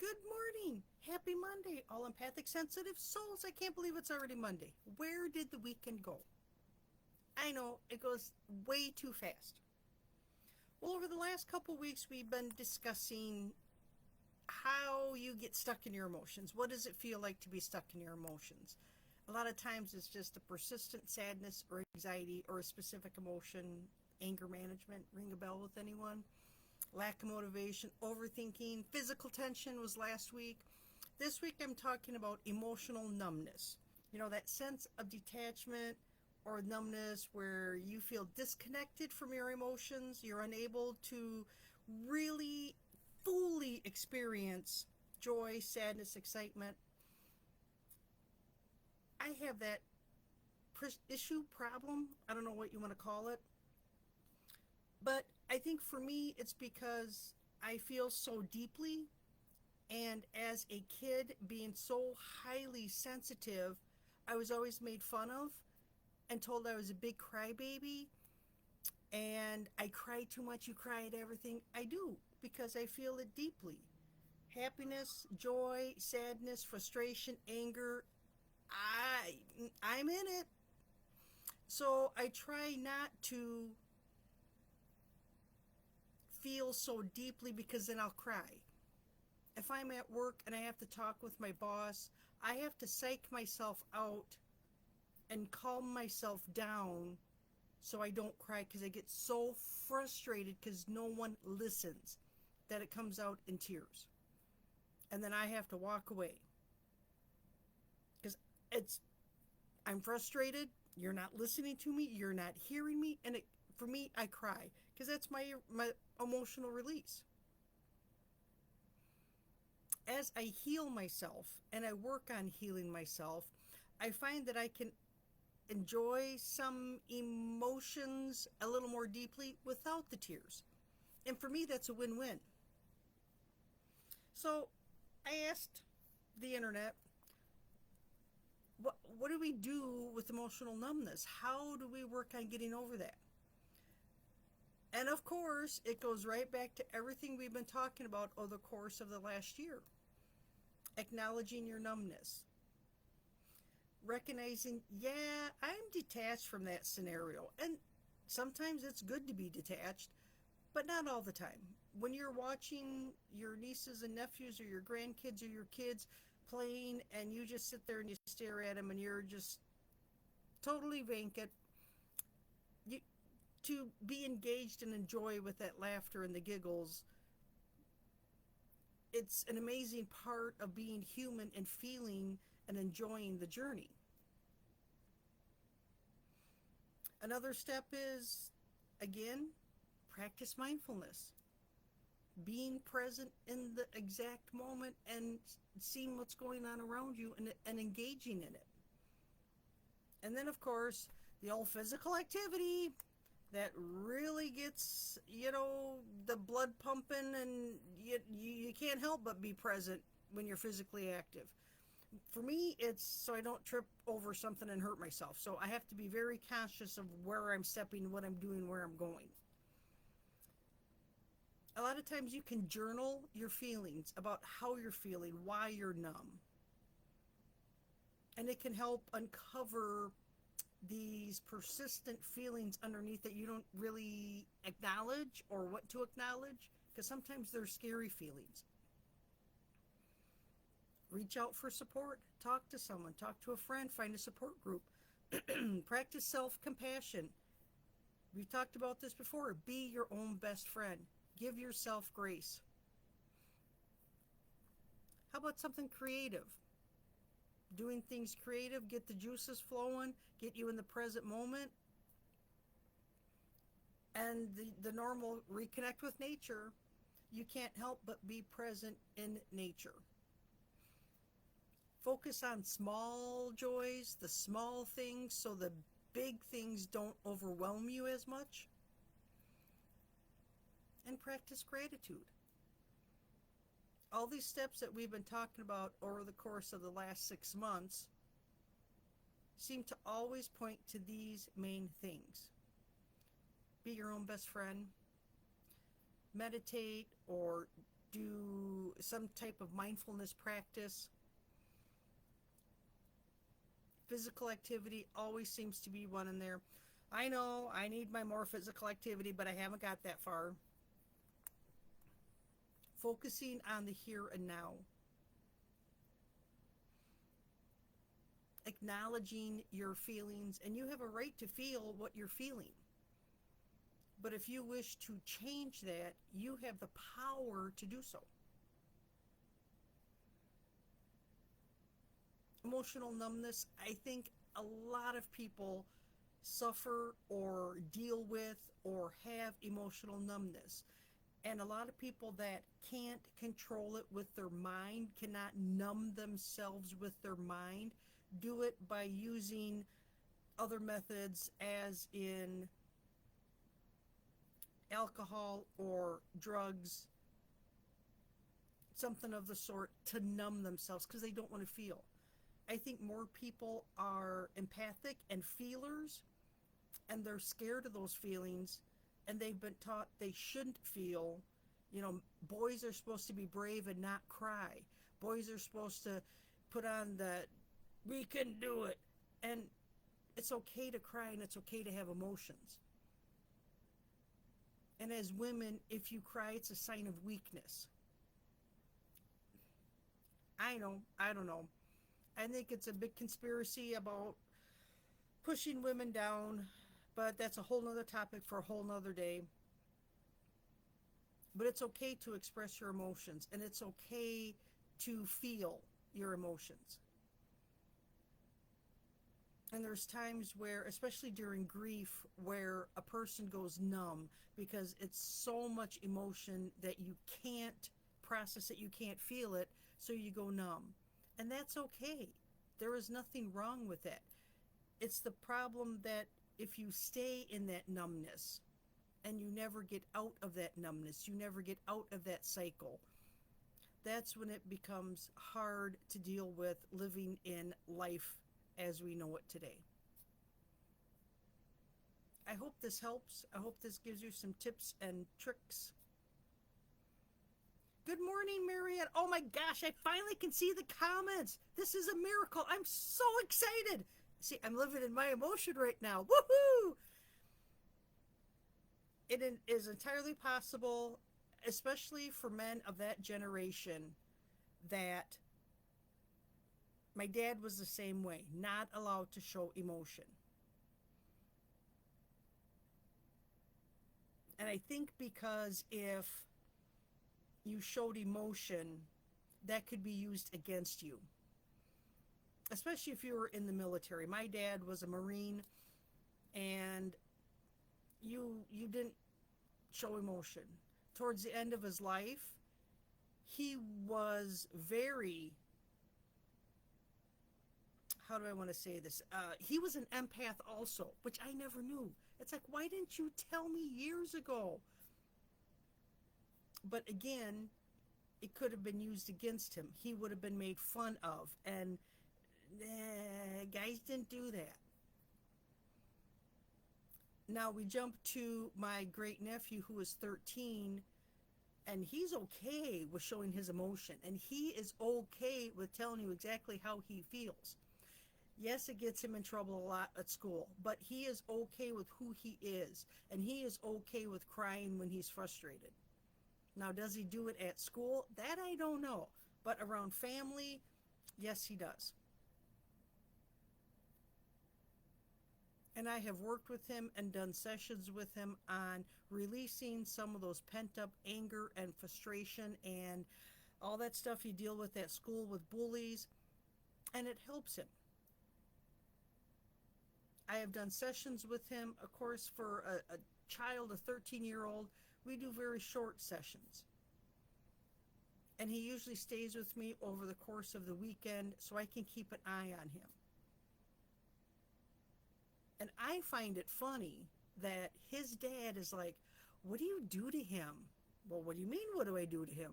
Good morning. Happy Monday, all empathic, sensitive souls. I can't believe it's already Monday. Where did the weekend go? I know it goes way too fast. Well, over the last couple of weeks, we've been discussing how you get stuck in your emotions. What does it feel like to be stuck in your emotions? A lot of times it's just a persistent sadness or anxiety or a specific emotion. Anger management, ring a bell with anyone? Lack of motivation, overthinking, physical tension was last week. This week I'm talking about emotional numbness. You know, that sense of detachment or numbness where you feel disconnected from your emotions. You're unable to really fully experience joy, sadness, excitement. I have that problem. I don't know what you want to call it. But I think for me, it's because I feel so deeply. And as a kid, being so highly sensitive, I was always made fun of and told I was a big crybaby. And I cry too much. You cry at everything. I do because I feel it deeply. Happiness, joy, sadness, frustration, anger. I'm in it. So I try not to feel so deeply because then I'll cry. If I'm at work and I have to talk with my boss, I have to psych myself out and calm myself down so I don't cry because I get so frustrated because no one listens that it comes out in tears. And then I have to walk away because it's I'm frustrated, you're not listening to me, you're not hearing me, and for me I cry because that's my emotional release. As I heal myself and I work on healing myself, I find that I can enjoy some emotions a little more deeply without the tears. And for me, that's a win win. So I asked the internet, what do we do with emotional numbness? How do we work on getting over that? And of course, it goes right back to everything we've been talking about over the course of the last year. Acknowledging your numbness, recognizing, yeah, I'm detached from that scenario. And sometimes it's good to be detached, but not all the time. When you're watching your nieces and nephews or your grandkids or your kids playing and you just sit there and you stare at them and you're just totally vacant, you, to be engaged and enjoy with that laughter and the giggles, it's an amazing part of being human and feeling and enjoying the journey. Another step is, again, practice mindfulness. Being present in the exact moment and seeing what's going on around you and engaging in it. And then, of course, the old physical activity that really gets, the blood pumping, and you can't help but be present when you're physically active. For me, it's so I don't trip over something and hurt myself. So I have to be very conscious of where I'm stepping, what I'm doing, where I'm going. A lot of times you can journal your feelings about how you're feeling, why you're numb. And it can help uncover these persistent feelings underneath that you don't really acknowledge or want to acknowledge, because sometimes they're scary feelings. Reach out for support. Talk to someone. Talk to a friend. Find a support group. Practice self-compassion. We've talked about this before. Be your own best friend. Give yourself grace. How about something creative? Doing things creative, get the juices flowing, get you in the present moment. And the normal reconnect with nature. You can't help but be present in nature. Focus on small joys, the small things, so the big things don't overwhelm you as much. And practice gratitude. All these steps that we've been talking about over the course of the last 6 months seem to always point to these main things. Be your own best friend. Meditate or do some type of mindfulness practice. Physical activity always seems to be one in there. I know I need my more physical activity, but I haven't got that far. Focusing on the here and now. Acknowledging your feelings, and you have a right to feel what you're feeling. But if you wish to change that, you have the power to do so. Emotional numbness, I think a lot of people suffer or deal with or have emotional numbness. And a lot of people that can't control it with their mind, cannot numb themselves with their mind, do it by using other methods, as in alcohol or drugs, something of the sort, to numb themselves because they don't want to feel. I think more people are empathic and feelers, and they're scared of those feelings, and they've been taught they shouldn't feel. You know, boys are supposed to be brave and not cry. Boys are supposed to put on the "we can do it," and it's okay to cry and it's okay to have emotions. And as women, if you cry, it's a sign of weakness. I don't know. I think it's a big conspiracy about pushing women down, but that's a whole nother topic for a whole nother day. But it's okay to express your emotions, and it's okay to feel your emotions. And there's times where, especially during grief, where a person goes numb because it's so much emotion that you can't process it, you can't feel it, so you go numb. And that's okay. There is nothing wrong with that. It's the problem that if you stay in that numbness and you never get out of that numbness, you never get out of that cycle, that's when it becomes hard to deal with living in life as we know it today. I hope this helps. I hope this gives you some tips and tricks. Good morning, Mariette. Oh my gosh, I finally can see the comments. This is a miracle. I'm so excited. See, I'm living in my emotion right now. Woohoo! It is entirely possible, especially for men of that generation, that my dad was the same way, not allowed to show emotion. And I think because if you showed emotion, that could be used against you, especially if you were in the military. My dad was a Marine, and you didn't show emotion. Towards the end of his life, he was very, how do I want to say this? He was an empath also, which I never knew. It's like, why didn't you tell me years ago? But again, it could have been used against him. He would have been made fun of, and guys didn't do that. Now we jump to my great nephew, who is 13, and he's okay with showing his emotion, and he is okay with telling you exactly how he feels. Yes, it gets him in trouble a lot at school, but he is okay with who he is, and he is okay with crying when he's frustrated. Now, does he do it at school? That I don't know. But around family, yes, he does. And I have worked with him and done sessions with him on releasing some of those pent-up anger and frustration and all that stuff you deal with at school with bullies, and it helps him. I have done sessions with him, of course, for a child, a 13-year-old. We do very short sessions. And he usually stays with me over the course of the weekend so I can keep an eye on him. And I find it funny that his dad is like, what do you do to him? Well, what do you mean, what do I do to him?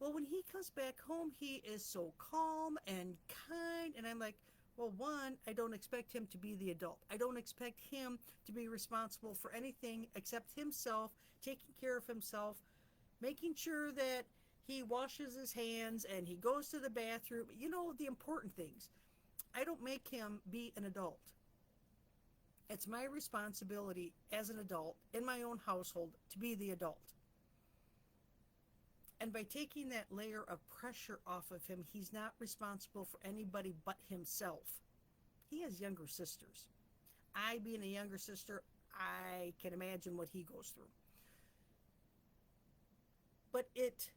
Well, when he comes back home, he is so calm and kind. And I'm like, well, one, I don't expect him to be the adult. I don't expect him to be responsible for anything except himself, taking care of himself, making sure that He washes his hands and he goes to the bathroom. You know, the important things. I don't make him be an adult. It's my responsibility as an adult in my own household to be the adult. And by taking that layer of pressure off of him, he's not responsible for anybody but himself. He has younger sisters. I, being a younger sister, I can imagine what he goes through. But it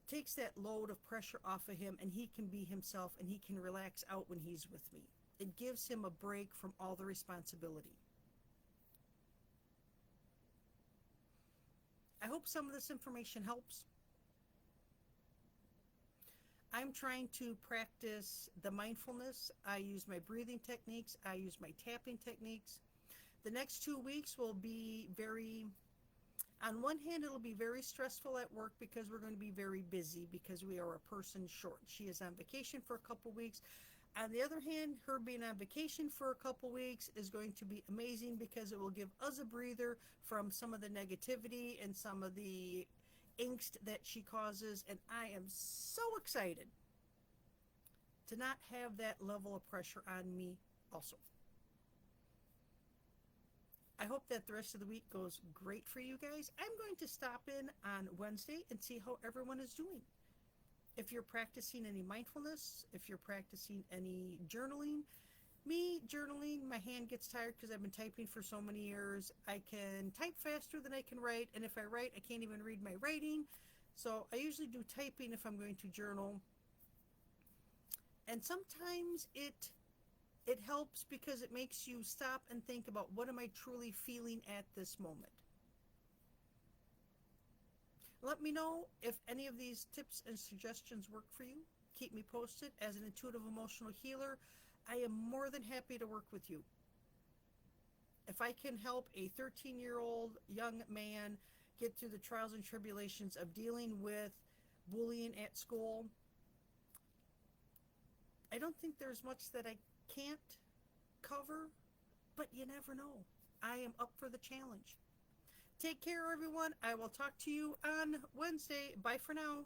takes that load of pressure off of him, and he can be himself and he can relax out when he's with me. It gives him a break from all the responsibility. I hope some of this information helps. I'm trying to practice the mindfulness. I use my breathing techniques. I use my tapping techniques. The next 2 weeks will be very, on one hand, it'll be very stressful at work because we're going to be very busy because we are a person short. She is on vacation for a couple weeks. On the other hand, her being on vacation for a couple weeks is going to be amazing because it will give us a breather from some of the negativity and some of the angst that she causes, and I am so excited to not have that level of pressure on me also. I hope that the rest of the week goes great for you guys. I'm going to stop in on Wednesday and see how everyone is doing. If you're practicing any mindfulness, if you're practicing any journaling, me journaling, my hand gets tired because I've been typing for so many years. I can type faster than I can write, and if I write, I can't even read my writing. So I usually do typing if I'm going to journal. And sometimes it helps because it makes you stop and think about what am I truly feeling at this moment. Let me know if any of these tips and suggestions work for you. Keep me posted. As an intuitive emotional healer, I am more than happy to work with you. If I can help a 13-year-old young man get through the trials and tribulations of dealing with bullying at school, I don't think there's much that I can't cover, but you never know. I am up for the challenge. Take care, everyone. I will talk to you on Wednesday. Bye for now.